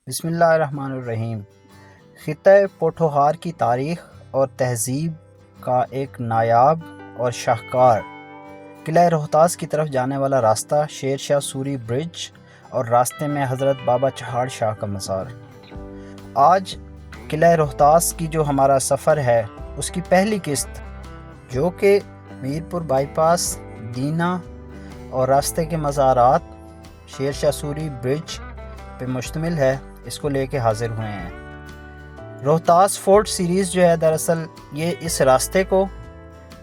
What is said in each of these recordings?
بسم اللہ الرحمن الرحیم۔ خطۂ پوٹھوہار کی تاریخ اور تہذیب کا ایک نایاب اور شاہکار قلعہ روہتاس کی طرف جانے والا راستہ، شیر شاہ سوری برج اور راستے میں حضرت بابا چہاڑ شاہ کا مزار۔ آج قلعہ روہتاس کی جو ہمارا سفر ہے اس کی پہلی قسط، جو کہ میرپور بائی پاس، دینا اور راستے کے مزارات، شیر شاہ سوری برج پہ مشتمل ہے، اس کو لے کے حاضر ہوئے ہیں۔ روہتاس فورٹ سیریز جو ہے، دراصل یہ اس راستے کو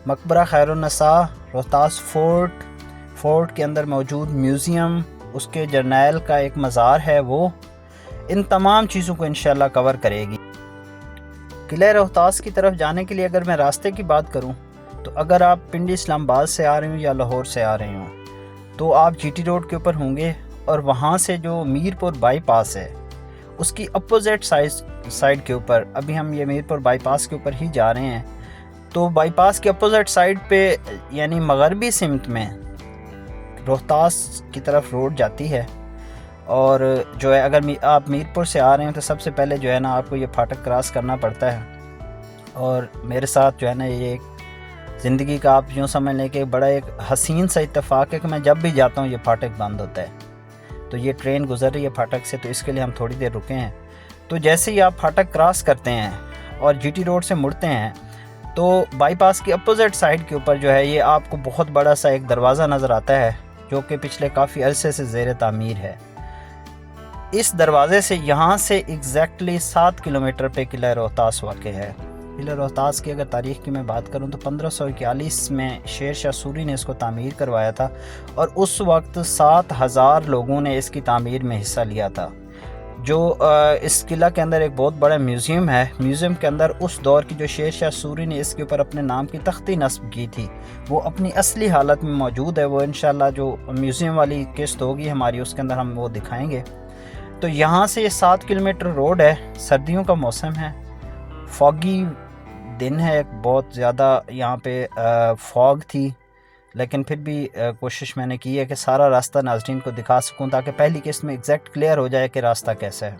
مقبرہ خیر النساء، روہتاس فورٹ کے اندر موجود میوزیم، اس کے جرنیل کا ایک مزار ہے، وہ ان تمام چیزوں کو انشاءاللہ کور کرے گی۔ قلعہ روہتاس کی طرف جانے کے لیے اگر میں راستے کی بات کروں تو اگر آپ پنڈی اسلام آباد سے آ رہے ہوں یا لاہور سے آ رہے ہوں تو آپ جی ٹی روڈ کے اوپر ہوں گے، اور وہاں سے جو میرپور بائی پاس ہے اس کی اپوزٹ سائڈ کے اوپر، ابھی ہم یہ میرپور بائی پاس کے اوپر ہی جا رہے ہیں، تو بائی پاس کے اپوزٹ سائڈ پہ یعنی مغربی سمت میں روہتاس کی طرف روڈ جاتی ہے۔ اور جو ہے اگر آپ میرپور سے آ رہے ہیں تو سب سے پہلے جو ہے نا آپ کو یہ پھاٹک کراس کرنا پڑتا ہے، اور میرے ساتھ جو ہے نا یہ ایک زندگی کا آپ یوں سمجھ لیں کہ بڑا ایک حسین سا اتفاق ہے کہ میں جب بھی جاتا ہوں یہ پھاٹک بند ہوتا ہے، تو یہ ٹرین گزر رہی ہے پھاٹک سے، تو اس کے لیے ہم تھوڑی دیر رکے ہیں۔ تو جیسے ہی آپ پھاٹک کراس کرتے ہیں اور جی ٹی روڈ سے مڑتے ہیں تو بائی پاس کی اپوزٹ سائڈ کے اوپر جو ہے یہ آپ کو بہت بڑا سا ایک دروازہ نظر آتا ہے، جو کہ پچھلے کافی عرصے سے زیر تعمیر ہے۔ اس دروازے سے یہاں سے ایگزیکٹلی 7 کلومیٹر پہ قلعہ روہتاس واقع ہے۔ قلعہ روہتاس کی اگر تاریخ کی میں بات کروں تو 1541 میں شیر شاہ سوری نے اس کو تعمیر کروایا تھا، اور اس وقت 7000 لوگوں نے اس کی تعمیر میں حصہ لیا تھا۔ جو اس قلعہ کے اندر ایک بہت بڑا میوزیم ہے، میوزیم کے اندر اس دور کی جو شیر شاہ سوری نے اس کے اوپر اپنے نام کی تختی نصب کی تھی وہ اپنی اصلی حالت میں موجود ہے۔ وہ انشاءاللہ جو میوزیم والی قسط ہوگی ہماری اس کے اندر ہم وہ دکھائیں گے۔ تو یہاں سے یہ 7 کلومیٹر روڈ ہے، سردیوں کا موسم ہے، فوگی دن ہے، بہت زیادہ یہاں پہ فوگ تھی، لیکن پھر بھی کوشش میں نے کی ہے کہ سارا راستہ ناظرین کو دکھا سکوں تاکہ پہلی قسط میں ایگزیکٹ کلیئر ہو جائے کہ راستہ کیسا ہے۔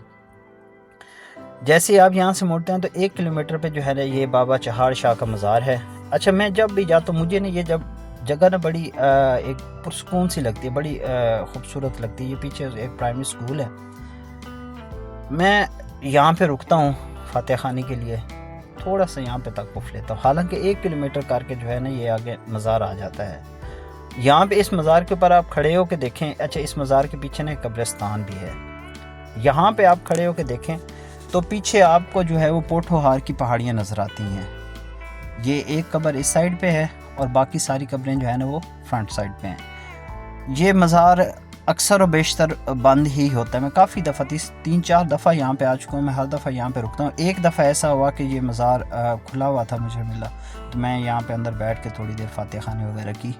جیسے آپ یہاں سے مڑتے ہیں تو 1 کلومیٹر پہ جو ہے نا یہ بابا چہاڑ شاہ کا مزار ہے۔ اچھا، میں جب بھی جاتا ہوں مجھے نا یہ جگہ نا بڑی ایک پرسکون سی لگتی ہے، بڑی خوبصورت لگتی ہے۔ یہ پیچھے ایک پرائمری سکول ہے، میں یہاں پہ رکتا ہوں فاتح خانی کے لیے، تھوڑا سا یہاں پہ توقف لیتا ہوں، حالانکہ 1 کلومیٹر کر کے جو ہے نا یہ آگے مزار آ جاتا ہے۔ یہاں پہ اس مزار کے اوپر آپ کھڑے ہو کے دیکھیں، اچھا اس مزار کے پیچھے نا ایک قبرستان بھی ہے، یہاں پہ آپ کھڑے ہو کے دیکھیں تو پیچھے آپ کو جو ہے وہ پوٹھوہار کی پہاڑیاں نظر آتی ہیں۔ یہ ایک قبر اس سائڈ پہ ہے اور باقی ساری قبریں جو ہے نا وہ فرنٹ سائڈ پہ ہیں۔ یہ مزار اکثر و بیشتر بند ہی ہوتا ہے، میں کافی دفعہ 3-4 دفعہ یہاں پہ آ چکا ہوں، میں ہر دفعہ یہاں پہ رکتا ہوں۔ ایک دفعہ ایسا ہوا کہ یہ مزار کھلا ہوا تھا، مجھے ملا تو میں یہاں پہ اندر بیٹھ کے تھوڑی دیر فاتح خانی وغیرہ کی۔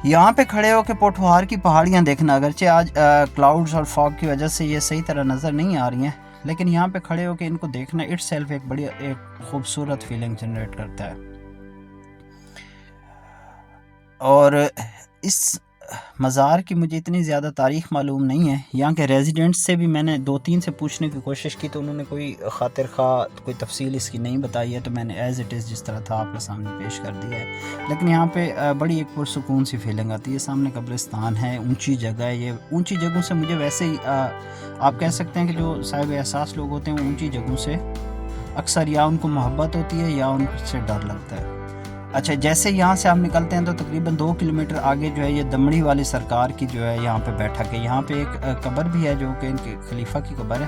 یہاں پہ کھڑے ہو کے پوٹھوہار کی پہاڑیاں دیکھنا، اگرچہ آج کلاؤڈز اور فاگ کی وجہ سے یہ صحیح طرح نظر نہیں آ رہی ہیں، لیکن یہاں پہ کھڑے ہو کے ان کو دیکھنا اٹ سیلف ایک بڑی خوبصورت فیلنگ جنریٹ کرتا ہے۔ اور اس مزار کی مجھے اتنی زیادہ تاریخ معلوم نہیں ہے، یہاں کے ریزیڈنٹس سے بھی میں نے 2-3 سے پوچھنے کی کوشش کی تو انہوں نے کوئی خاطر خواہ کوئی تفصیل اس کی نہیں بتائی ہے، تو میں نے ایز اٹ از جس طرح تھا آپ کے سامنے پیش کر دیا ہے۔ لیکن یہاں پہ بڑی ایک پرسکون سی فیلنگ آتی ہے، سامنے قبرستان ہے، اونچی جگہ ہے۔ یہ اونچی جگہوں سے مجھے ویسے ہی آپ کہہ سکتے ہیں کہ جو صاحب احساس لوگ ہوتے ہیں وہ اونچی جگہوں سے اکثر یا ان کو محبت ہوتی ہے یا ان سے ڈر لگتا ہے۔ اچھا، جیسے یہاں سے ہم نکلتے ہیں تو تقریباً 2 کلومیٹر آگے جو ہے یہ دمڑی والی سرکار کی جو ہے یہاں پہ بیٹھک ہے۔ یہاں پہ ایک قبر بھی ہے جو کہ ان کے خلیفہ کی قبر ہے،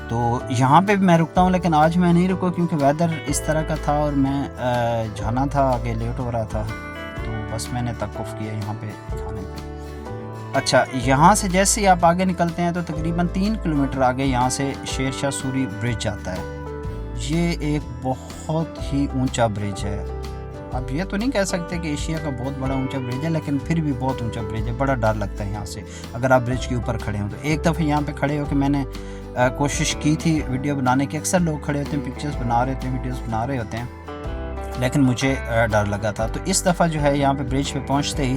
تو یہاں پہ بھی میں رکتا ہوں، لیکن آج میں نہیں رکا کیونکہ ویدر اس طرح کا تھا اور میں جانا تھا، آگے لیٹ ہو رہا تھا، تو بس میں نے توقف کیا یہاں پہ کھانے پہ۔ اچھا، یہاں سے جیسے ہی آپ آگے نکلتے ہیں تو تقریباً 3 کلومیٹر آگے یہاں سے شیر شاہ سوری برج آتا ہے۔ یہ ایک بہت ہی اونچا برج ہے، اب یہ تو نہیں کہہ سکتے کہ ایشیا کا بہت بڑا اونچا برج ہے، لیکن پھر بھی بہت اونچا برج ہے، بڑا ڈر لگتا ہے یہاں سے اگر آپ برج کے اوپر کھڑے ہوں تو۔ ایک دفعہ یہاں پہ کھڑے ہو کے میں نے کوشش کی تھی ویڈیو بنانے کی، اکثر لوگ کھڑے ہوتے ہیں پکچرز بنا رہے ہوتے ہیں، ویڈیوز بنا رہے ہوتے ہیں، لیکن مجھے ڈر لگا تھا۔ تو اس دفعہ جو ہے یہاں پہ برج پہ پہنچتے ہی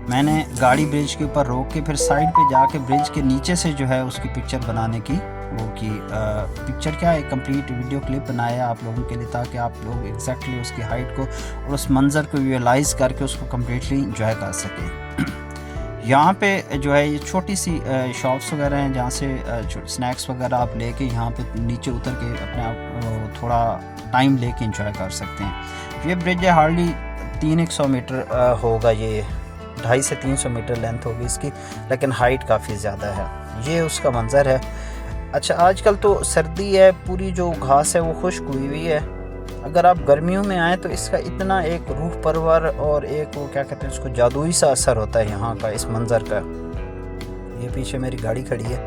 میں نے گاڑی برج کے اوپر روک کے پھر سائڈ پہ جا کے برج کے نیچے سے جو ہے اس کی پکچر بنانے کی وہ کی پکچر کیا ایک کمپلیٹ ویڈیو کلپ بنایا آپ لوگوں کے لیے تاکہ آپ لوگ ایگزیکٹلی اس کی ہائٹ کو اور اس منظر کو ویژوائز کر کے اس کو کمپلیٹلی انجوائے کر سکیں۔ یہاں پہ جو ہے یہ چھوٹی سی شاپس وغیرہ ہیں جہاں سے سنیکس وغیرہ آپ لے کے یہاں پہ نیچے اتر کے اپنے آپ تھوڑا ٹائم لے کے انجوائے کر سکتے ہیں۔ یہ برج ہے ہارڈلی 300 میٹر ہوگا، یہ 250 سے 300 میٹر لینتھ ہوگی اس کی، لیکن ہائٹ کافی زیادہ ہے۔ یہ اس کا منظر ہے۔ اچھا آج کل تو سردی ہے، پوری جو گھاس ہے وہ خشک ہوئی ہوئی ہے۔ اگر آپ گرمیوں میں آئیں تو اس کا اتنا ایک روح پرور اور ایک وہ کیا کہتے ہیں اس کو جادوئی سا اثر ہوتا ہے یہاں کا اس منظر کا۔ یہ پیچھے میری گاڑی کھڑی ہے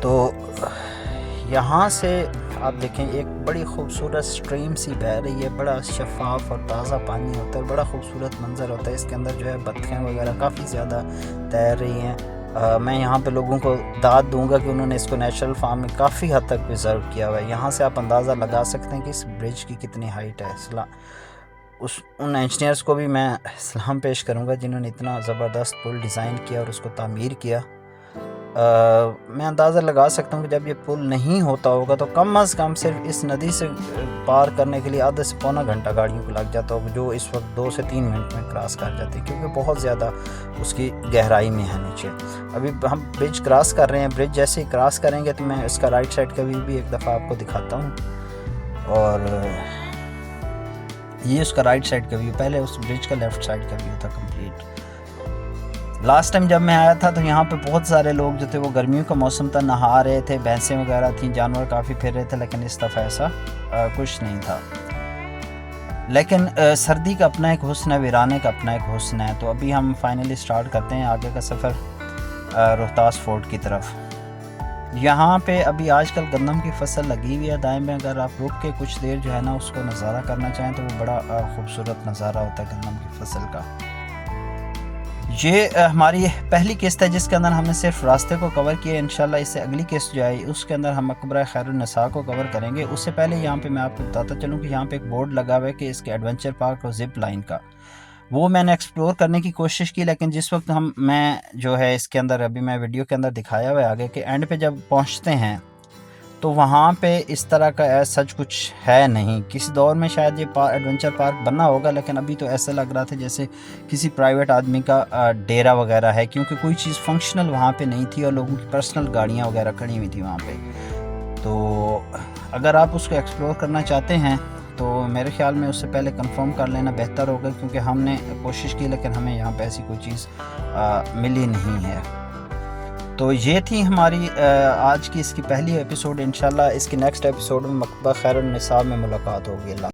تو یہاں سے آپ دیکھیں ایک بڑی خوبصورت سٹریم سی بہہ رہی ہے، بڑا شفاف اور تازہ پانی ہوتا ہے، بڑا خوبصورت منظر ہوتا ہے۔ اس کے اندر جو ہے بطخیں وغیرہ کافی زیادہ تیر رہی ہیں۔ میں یہاں پہ لوگوں کو داد دوں گا کہ انہوں نے اس کو نیچرل فارم میں کافی حد تک پریزرو کیا ہوا ہے۔ یہاں سے آپ اندازہ لگا سکتے ہیں کہ اس برج کی کتنی ہائٹ ہے۔ ان انجینئرز کو بھی میں سلام پیش کروں گا جنہوں نے اتنا زبردست پل ڈیزائن کیا اور اس کو تعمیر کیا۔ میں اندازہ لگا سکتا ہوں کہ جب یہ پل نہیں ہوتا ہوگا تو کم از کم صرف اس ندی سے پار کرنے کے لیے آدھا سے پونا گھنٹہ گاڑیوں کو لگ جاتا ہوگا، جو اس وقت 2 سے 3 منٹ میں کراس کر جاتے ہیں کیونکہ بہت زیادہ اس کی گہرائی میں ہے نیچے۔ ابھی ہم برج کراس کر رہے ہیں، برج جیسے ہی کراس کریں گے تو میں اس کا رائٹ سائڈ کا ویو بھی ایک دفعہ آپ کو دکھاتا ہوں۔ اور یہ اس کا رائٹ سائڈ کا ویو، پہلے اس برج کا لیفٹ سائڈ کا ویو تھا کمپلیٹ۔ لاسٹ ٹائم جب میں آیا تھا تو یہاں پہ بہت سارے لوگ جو تھے وہ گرمیوں کا موسم تھا، نہا رہے تھے، بھینسیں وغیرہ تھیں، جانور کافی پھر رہے تھے، لیکن اس دفعہ ایسا کچھ نہیں تھا۔ لیکن سردی کا اپنا ایک حسن ہے، ویرانے کا اپنا ایک حسن ہے۔ تو ابھی ہم فائنلی سٹارٹ کرتے ہیں آگے کا سفر روہتاس فورٹ کی طرف۔ یہاں پہ ابھی آج کل گندم کی فصل لگی ہوئی ہے دائیں میں، اگر آپ رک کے کچھ دیر جو ہے نا اس کو نظارہ کرنا چاہیں تو وہ بڑا خوبصورت نظارہ ہوتا ہے گندم کی فصل کا۔ یہ ہماری پہلی قسط ہے جس کے اندر ہم نے صرف راستے کو کور کیا۔ انشاءاللہ اس سے اگلی قسط جو آئی اس کے اندر ہم مقبرہ خیر النساء کو کور کریں گے۔ اس سے پہلے یہاں پہ میں آپ کو بتاتا چلوں کہ یہاں پہ ایک بورڈ لگا ہوا ہے کہ اس کے ایڈونچر پارک اور زپ لائن کا، وہ میں نے ایکسپلور کرنے کی کوشش کی، لیکن جس وقت میں جو ہے اس کے اندر ابھی میں ویڈیو کے اندر دکھایا ہوا ہے آگے کہ اینڈ پہ جب پہنچتے ہیں تو وہاں پہ اس طرح کا سچ کچھ ہے نہیں۔ کسی دور میں شاید یہ ایڈونچر پارک بننا ہوگا، لیکن ابھی تو ایسا لگ رہا تھا جیسے کسی پرائیویٹ آدمی کا ڈیرا وغیرہ ہے، کیونکہ کوئی چیز فنکشنل وہاں پہ نہیں تھی اور لوگوں کی پرسنل گاڑیاں وغیرہ کھڑی ہوئی تھی وہاں پہ۔ تو اگر آپ اس کو ایکسپلور کرنا چاہتے ہیں تو میرے خیال میں اس سے پہلے کنفرم کر لینا بہتر ہوگا، کیونکہ ہم نے کوشش کی لیکن ہمیں یہاں پہ ایسی کوئی چیز ملی نہیں ہے۔ تو یہ تھی ہماری آج کی اس کی پہلی ایپیسوڈ۔ انشاءاللہ اس کی نیکسٹ ایپیسوڈ میں مقبرہ خیر النساء میں ملاقات ہوگی۔ اللہ